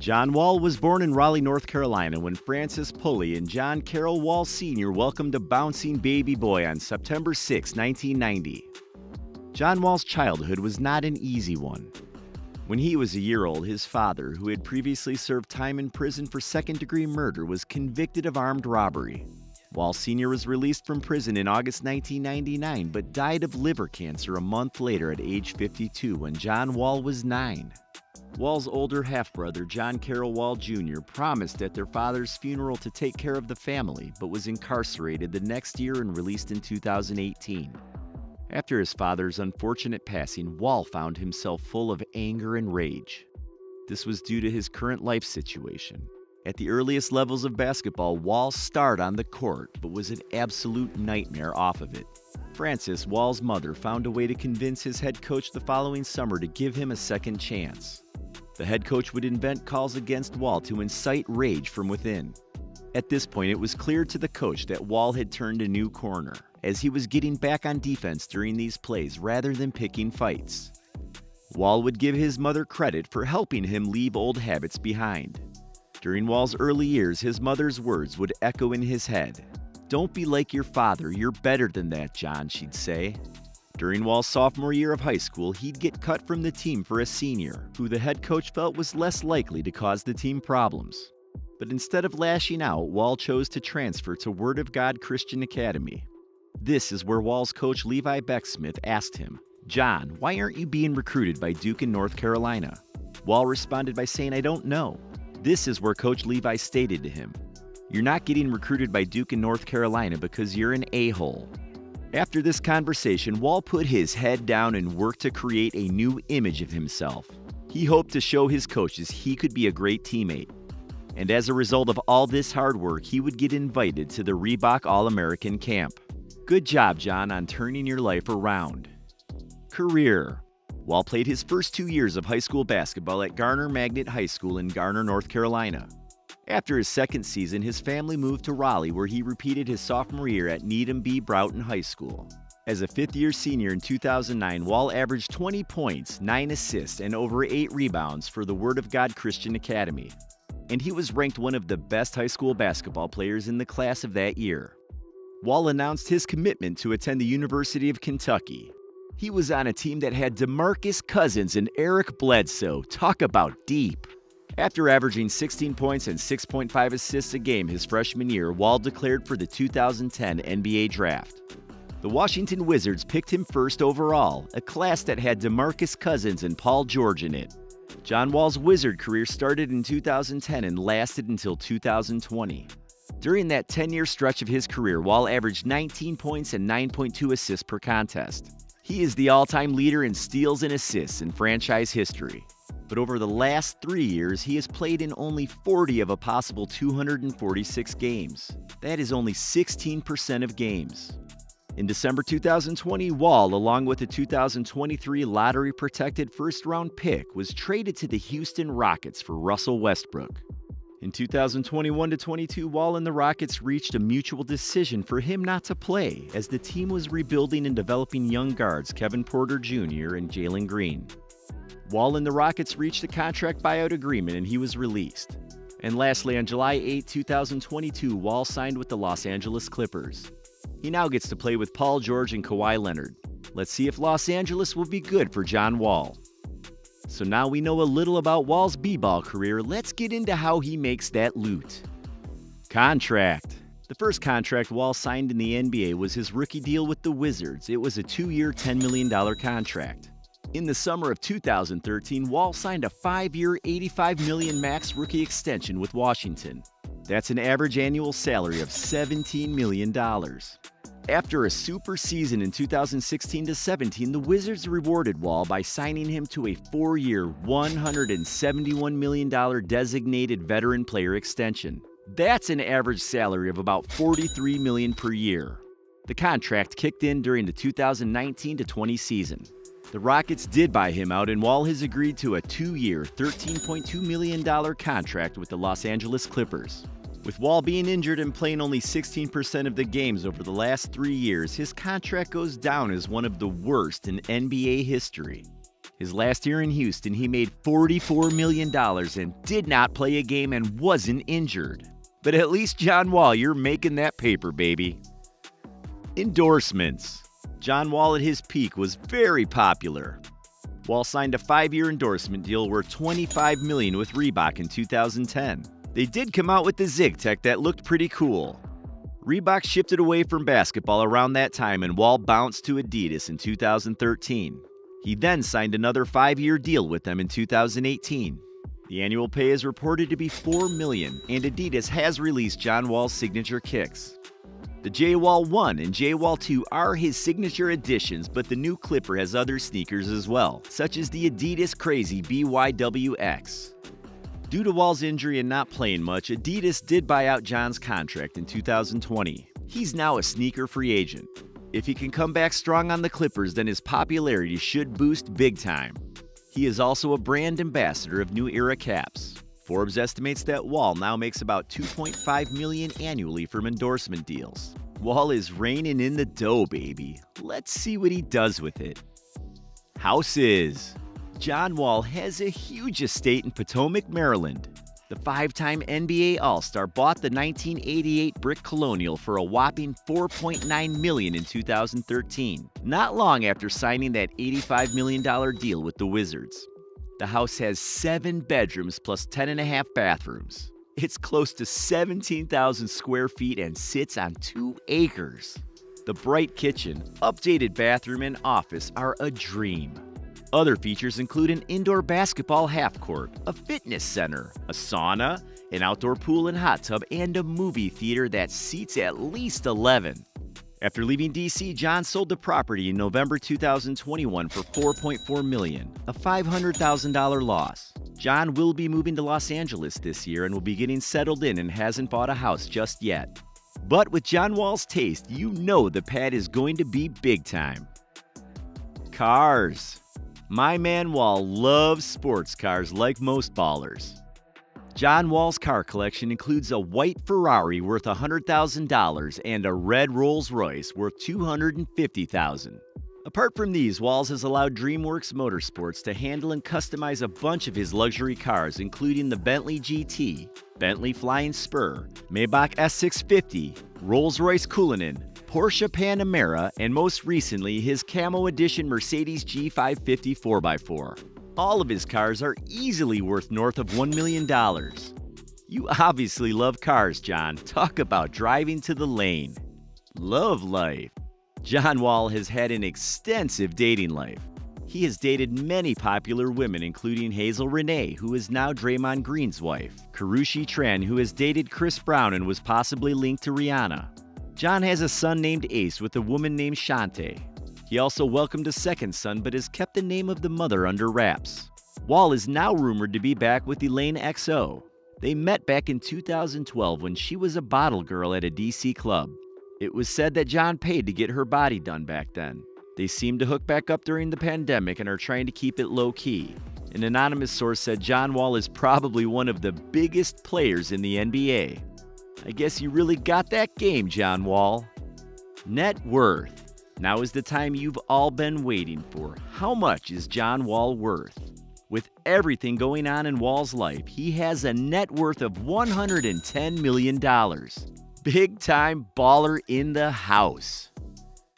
John Wall was born in Raleigh, North Carolina when Francis Pulley and John Carroll Wall Sr. welcomed a bouncing baby boy on September 6, 1990. John Wall's childhood was not an easy one. When he was a year old, his father, who had previously served time in prison for second-degree murder, was convicted of armed robbery. Wall Sr. was released from prison in August 1999, but died of liver cancer a month later at age 52 when John Wall was 9. Wall's older half-brother, John Carroll Wall Jr., promised at their father's funeral to take care of the family, but was incarcerated the next year and released in 2018. After his father's unfortunate passing, Wall found himself full of anger and rage. This was due to his current life situation. At the earliest levels of basketball, Wall starred on the court, but was an absolute nightmare off of it. Frances, Wall's mother, found a way to convince his head coach the following summer to give him a second chance. The head coach would invent calls against Wall to incite rage from within. At this point, it was clear to the coach that Wall had turned a new corner, as he was getting back on defense during these plays rather than picking fights. Wall would give his mother credit for helping him leave old habits behind. During Wall's early years, his mother's words would echo in his head. "Don't be like your father, you're better than that, John," she'd say. During Wall's sophomore year of high school, he'd get cut from the team for a senior, who the head coach felt was less likely to cause the team problems. But instead of lashing out, Wall chose to transfer to Word of God Christian Academy. This is where Wall's coach Levi Becksmith asked him, "John, why aren't you being recruited by Duke in North Carolina?" Wall responded by saying, "I don't know." This is where Coach Levi stated to him, "You're not getting recruited by Duke in North Carolina because you're an a-hole." After this conversation, Wall put his head down and worked to create a new image of himself. He hoped to show his coaches he could be a great teammate. And as a result of all this hard work, he would get invited to the Reebok All-American camp. Good job, John, on turning your life around. Career. Wall played his first 2 years of high school basketball at Garner Magnet High School in Garner, North Carolina. After his second season, his family moved to Raleigh, where he repeated his sophomore year at Needham B. Broughton High School. As a fifth-year senior in 2009, Wall averaged 20 points, 9 assists, and over 8 rebounds for the Word of God Christian Academy. And he was ranked one of the best high school basketball players in the class of that year. Wall announced his commitment to attend the University of Kentucky. He was on a team that had DeMarcus Cousins and Eric Bledsoe. Talk about deep. After averaging 16 points and 6.5 assists a game his freshman year, Wall declared for the 2010 NBA Draft. The Washington Wizards picked him first overall, a class that had DeMarcus Cousins and Paul George in it. John Wall's Wizard career started in 2010 and lasted until 2020. During that 10-year stretch of his career, Wall averaged 19 points and 9.2 assists per contest. He is the all-time leader in steals and assists in franchise history. But over the last 3 years, he has played in only 40 of a possible 246 games. That is only 16% of games. In December 2020, Wall, along with a 2023 lottery-protected first-round pick, was traded to the Houston Rockets for Russell Westbrook. In 2021-22, Wall and the Rockets reached a mutual decision for him not to play, as the team was rebuilding and developing young guards Kevin Porter Jr. and Jalen Green. Wall and the Rockets reached a contract buyout agreement and he was released. And lastly, on July 8, 2022, Wall signed with the Los Angeles Clippers. He now gets to play with Paul George and Kawhi Leonard. Let's see if Los Angeles will be good for John Wall. So now we know a little about Wall's b-ball career, let's get into how he makes that loot. Contract. The first contract Wall signed in the NBA was his rookie deal with the Wizards. It was a 2-year, $10 million contract. In the summer of 2013, Wall signed a 5-year, $85 million max rookie extension with Washington. That's an average annual salary of $17 million. After a super season in 2016-17, the Wizards rewarded Wall by signing him to a 4-year, $171 million designated veteran player extension. That's an average salary of about $43 million per year. The contract kicked in during the 2019-20 season. The Rockets did buy him out, and Wall has agreed to a 2-year, $13.2 million contract with the Los Angeles Clippers. With Wall being injured and playing only 16% of the games over the last 3 years, his contract goes down as one of the worst in NBA history. His last year in Houston, he made $44 million and did not play a game and wasn't injured. But at least, John Wall, you're making that paper, baby. Endorsements. John Wall at his peak was very popular. Wall signed a 5-year endorsement deal worth $25 million with Reebok in 2010. They did come out with the Zig Tech that looked pretty cool. Reebok shifted away from basketball around that time and Wall bounced to Adidas in 2013. He then signed another 5-year deal with them in 2018. The annual pay is reported to be $4 million, and Adidas has released John Wall's signature kicks. The J-Wall 1 and J-Wall 2 are his signature additions, but the new Clipper has other sneakers as well, such as the Adidas Crazy BYWX. Due to Wall's injury and not playing much, Adidas did buy out John's contract in 2020. He's now a sneaker free agent. If he can come back strong on the Clippers, then his popularity should boost big time. He is also a brand ambassador of New Era caps. Forbes estimates that Wall now makes about $2.5 million annually from endorsement deals. Wall is reigning in the dough, baby. Let's see what he does with it. Houses. John Wall has a huge estate in Potomac, Maryland. The 5-time NBA All-Star bought the 1988 brick colonial for a whopping $4.9 million in 2013, not long after signing that $85 million deal with the Wizards. The house has 7 bedrooms plus 10.5 bathrooms. It's close to 17,000 square feet and sits on 2 acres. The bright kitchen, updated bathroom, and office are a dream. Other features include an indoor basketball half-court, a fitness center, a sauna, an outdoor pool and hot tub, and a movie theater that seats at least 11. After leaving D.C., John sold the property in November 2021 for $4.4 million, a $500,000 loss. John will be moving to Los Angeles this year and will be getting settled in and hasn't bought a house just yet. But with John Wall's taste, you know the pad is going to be big time. Cars. My man Wall loves sports cars like most ballers. John Wall's car collection includes a white Ferrari worth $100,000 and a red Rolls-Royce worth $250,000. Apart from these, Walls has allowed DreamWorks Motorsports to handle and customize a bunch of his luxury cars, including the Bentley GT, Bentley Flying Spur, Maybach S650, Rolls-Royce Cullinan, Porsche Panamera, and most recently his Camo Edition Mercedes G550 4x4. All of his cars are easily worth north of $1 million. You obviously love cars, John. Talk about driving to the lane. Love life. John Wall has had an extensive dating life. He has dated many popular women, including Hazel Renee, who is now Draymond Green's wife, Karrueche Tran, who has dated Chris Brown and was possibly linked to Rihanna. John has a son named Ace with a woman named Shante. He also welcomed a second son but has kept the name of the mother under wraps. Wall is now rumored to be back with Elaine XO. They met back in 2012 when she was a bottle girl at a DC club. It was said that John paid to get her body done back then. They seemed to hook back up during the pandemic and are trying to keep it low-key. An anonymous source said John Wall is probably one of the biggest players in the NBA. I guess you really got that game, John Wall. Net worth. Now is the time you've all been waiting for. How much is John Wall worth? With everything going on in Wall's life, he has a net worth of $110 million. Big time baller in the house.